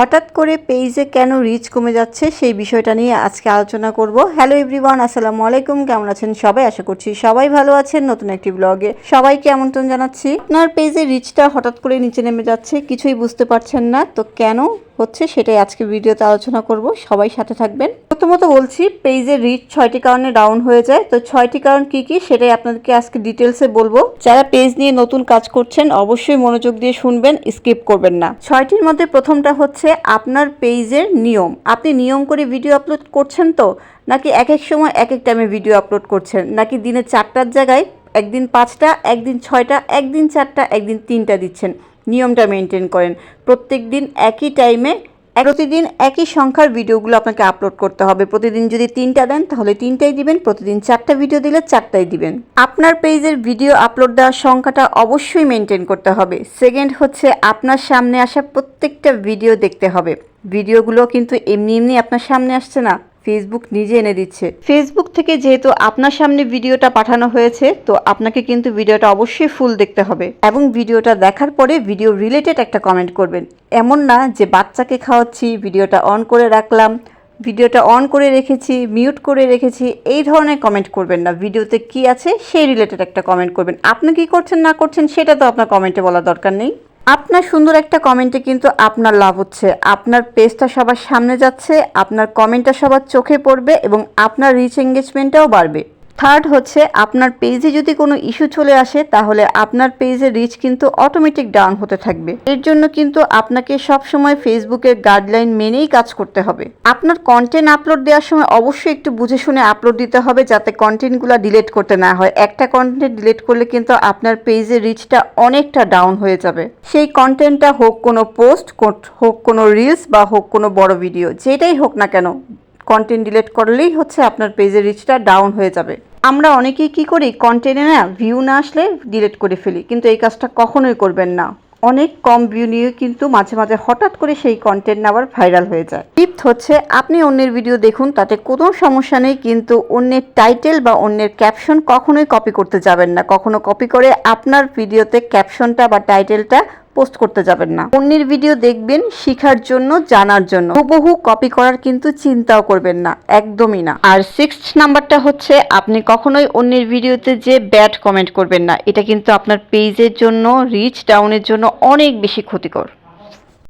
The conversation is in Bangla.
হঠাৎ করে পেজে কেন রিচ কমে যাচ্ছে সেই বিষয়টা নিয়ে আজকে আলোচনা করব। হ্যালো এভরিওয়ান, আসসালামু আলাইকুম। কেমন আছেন সবাই? আশা করছি সবাই ভালো আছেন। নতুন একটি ব্লগে সবাইকে আমন্ত্রণ জানাচ্ছি। আপনার পেজে রিচটা হঠাৎ করে নিচে নেমে যাচ্ছে, কিছুই বুঝতে পারছেন না, তো কেন হচ্ছে সেটাই আজকে ভিডিওতে আলোচনা করব। সবাই সাথে থাকবেন। প্রথমত বলছি, পেজের রিচ 6টি কারণে ডাউন হয়ে যায়। তো 6টি কারণ কি কি সেটাই আপনাদেরকে আজকে ডিটেলসে বলবো। যারা পেজ নিয়ে নতুন কাজ করছেন অবশ্যই মনোযোগ দিয়ে শুনবেন, স্কিপ করবেন না। 6টির মধ্যে প্রথমটা হচ্ছে আপনার পেজের নিয়ম। আপনি নিয়ম করে ভিডিও আপলোড করছেন তো, নাকি এক এক সময় এক এক টাইমে ভিডিও আপলোড করছেন, নাকি দিনে 4টার জায়গায় একদিন 5টা, একদিন 6টা, একদিন 4টা, একদিন 3টা দিচ্ছেন। নিয়মটা মেনটেন করেন। প্রত্যেক দিন একই টাইমে প্রতিদিন একই সংখ্যার ভিডিওগুলো আপনাকে আপলোড করতে হবে। প্রতিদিন যদি 3টা দেন তাহলে 3টাই দিবেন, প্রতিদিন 4টা ভিডিও দিলে 4টাই দিবেন। আপনার পেজের ভিডিও আপলোড দেওয়ার সংখ্যাটা অবশ্যই মেনটেন করতে হবে। সেকেন্ড হচ্ছে আপনার সামনে আসা প্রত্যেকটা ভিডিও দেখতে হবে। ভিডিওগুলো কিন্তু এমনি এমনি আপনার সামনে আসছে না, ফেসবুক নিজে এনে দিচ্ছে। ফেসবুক থেকে যেহেতু আপনার সামনে ভিডিওটা পাঠানো হয়েছে, তো আপনাকে কিন্তু ভিডিওটা অবশ্যই ফুল দেখতে হবে এবং ভিডিওটা দেখার পরে ভিডিও রিলেটেড একটা কমেন্ট করবেন। এমন না যে বাচ্চাকে খাওয়াচ্ছি, ভিডিওটা অন করে রাখলাম, ভিডিওটা অন করে রেখেছি, মিউট করে রেখেছি, এই ধরনের কমেন্ট করবেন না। ভিডিওতে কি আছে সেই রিলেটেড একটা কমেন্ট করবেন। আপনি কি করছেন না করছেন সেটা তো আপনার কমেন্টে বলা দরকার নেই। আপনার সুন্দর একটা কমেন্টে কিন্তু আপনার লাভ হচ্ছে, আপনার পেজটা সবার সামনে যাচ্ছে, আপনার কমেন্টটা সবার চোখে পড়বে এবং আপনার রিচ এঙ্গেজমেন্টটাও বাড়বে। থার্ড হচ্ছে আপনার পেজে যদি কোনো ইস্যু চলে আসে তাহলে আপনার পেজের রিচ কিন্তু অটোমেটিক ডাউন হতে থাকবে। এর জন্য কিন্তু আপনাকে সবসময় ফেসবুকের গাইডলাইন মেনেই কাজ করতে হবে। আপনার কন্টেন্ট আপলোড দেওয়ার সময় অবশ্যই একটু বুঝে শুনে আপলোড দিতে হবে, যাতে কন্টেন্টগুলো ডিলিট করতে না হয়। একটা কন্টেন্ট ডিলিট করলে কিন্তু আপনার পেজের রিচটা অনেকটা ডাউন হয়ে যাবে। সেই কন্টেন্টটা হোক কোনো পোস্ট, হোক কোনো রিলস, বা হোক কোনো বড় ভিডিও, যেটাই হোক না কেন, কন্টেন্ট ডিলিট করলেই হচ্ছে আপনার পেজের রিচটা ডাউন হয়ে যাবে। আমরা অনেকেই কি করি, কন্টেন্টে না ভিউ না আসলে ডিলিট করে ফেলি, কিন্তু এই কাজটা কখনোই করবেন না। অনেক কম ভিউ নিয়ে কিন্তু মাঝে মাঝে হঠাৎ করে সেই কন্টেন্ট আবার ভাইরাল হয়ে যায়। ফিফথ হচ্ছে আপনি অন্যের ভিডিও দেখুন, তাতে কোনো সমস্যা নেই, কিন্তু অন্যের টাইটেল বা অন্যের ক্যাপশন কখনোই কপি করতে যাবেন না। কখনো কপি করে আপনার ভিডিওতে ক্যাপশনটা বা টাইটেলটা পোস্ট করতে যাবেন না। অন্যের ভিডিও দেখবেন শেখার জন্য, জানার জন্য। হুবহু কপি করার কিন্তু চিন্তাও করবেন না, একদমই না। আর 6th নাম্বারটা হচ্ছে আপনি কখনোই অন্যের ভিডিওতে যে ব্যাড কমেন্ট করবেন না। এটা কিন্তু আপনার পেজের জন্য, রিচ ডাউনের জন্য অনেক বেশি ক্ষতিকর।